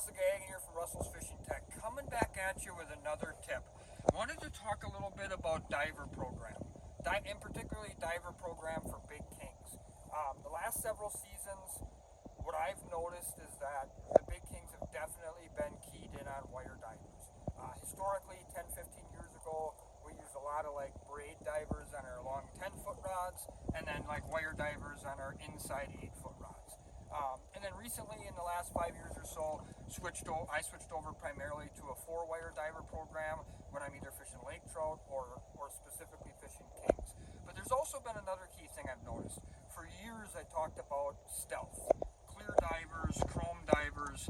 Russell Gagan here from Russell's Fishing Tech, coming back at you with another tip. Wanted to talk a little bit about diver program, in particularly diver program for big kings. The last several seasons, what I've noticed is that the big kings have definitely been keyed in on wire divers. Historically, 10-15 years ago, we used a lot of like braid divers on our long 10-foot rods, and then like wire divers on our inside 8-foot rods. And then recently, in the last 5 years or so, I switched over primarily to a 4-wire diver program when I'm either fishing lake trout or specifically fishing kings. But there's also been another key thing I've noticed. For years, I talked about stealth, clear divers, chrome divers,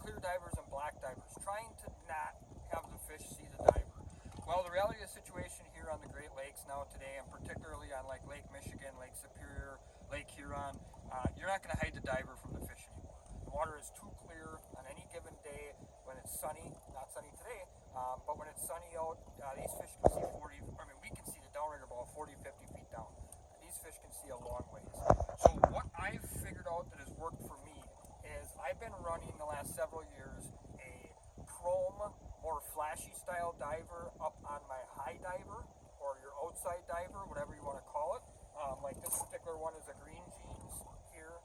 clear divers and black divers, trying to not have the fish see the diver. Well, the reality of the situation here on the Great Lakes now today, and particularly on like Lake Michigan, Lake Superior, Lake Huron, you're not going to hide the diver from the fish anymore. The water is too clear on any given day when it's sunny, not sunny today, but when it's sunny out, these fish can see we can see the downrigger about 40-50 feet down. These fish can see a long ways. So what I've figured out that has worked for me is I've been running the last several years a chrome, more flashy style diver up on my high diver or your outside diver, whatever you want to call it. Like this particular one is a green jeans here,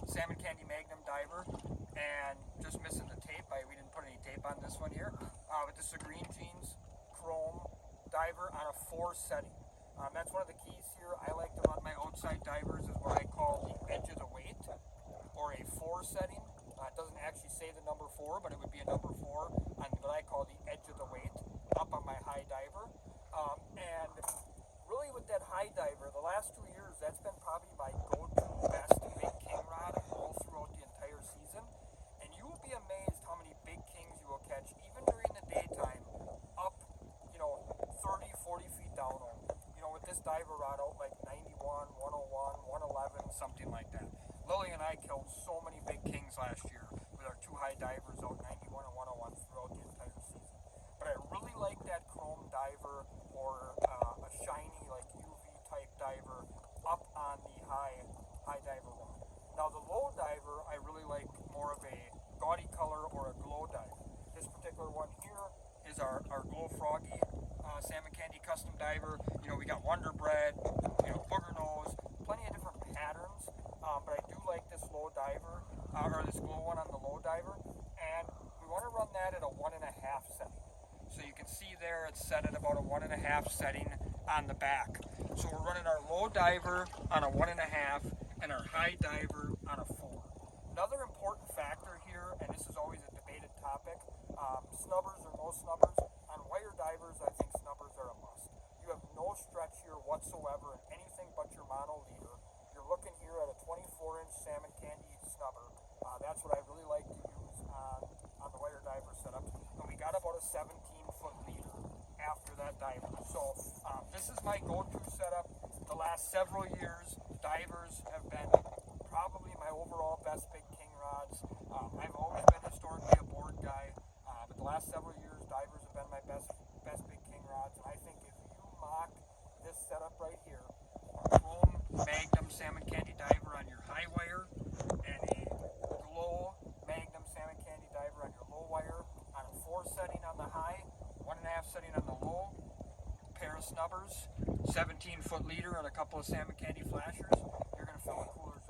Salmon Candy Magnum diver, and just missing the tape. We didn't put any tape on this one here, but this is a green jeans chrome diver on a 4 setting. That's one of the keys here. I like to run my outside divers is what I call the edge of the weight, or a 4 setting. It doesn't actually say the number 4, but it would be a number 4 on what I call the edge of the weight up on my high diver. And really with that high diver, the last 2 years, that's been probably my go-to best big king rod all throughout the entire season. And you will be amazed how many big kings you will catch, even during the daytime, up, 30, 40 feet down only. With this diver rod out like 91, 101, 111, something like that. Lily and I killed so many big kings last year with our 2 high divers out 91 and 101 throughout the entire season. But I really like that chrome diver or a shiny like UV type diver up on the high diver rod. Now the low diver, I really like more of a gaudy color or a glow diver. This particular one here is our Glow Froggy Salmon Candy custom diver. We got Wonder Bread, booger nose, plenty of different patterns. But I do like this low diver, or this glow one on the low diver, and we want to run that at a 1.5 setting. So you can see there it's set at about a 1.5 setting on the back. So we're running our low diver on a 1.5 and our high diver on a 4. Another important factor here, and this is always a debated topic, snubbers or no snubbers. On wire divers, I think snubbers are a must. You have no stretch here whatsoever in anything but your mono leader. You're looking here at a 24-inch Salmon Candy snubber. That's what I really like to use on the wire diver setup. And we got about a 17-foot leader after that diver. So this is my go-to setup. The last several years, divers have been probably my overall best big king rods. I've always been historically a board guy, but the last several years, divers have been my best big king rods. And I think if you mock this setup right here, chrome Magnum Salmon Candy diver on your high wire and a glow Magnum Salmon Candy diver on your low wire on a 4 setting on the high, 1.5 setting on the low, pair of snubbers, 17-foot leader and a couple of Salmon Candy flashers, you're going to fill the coolers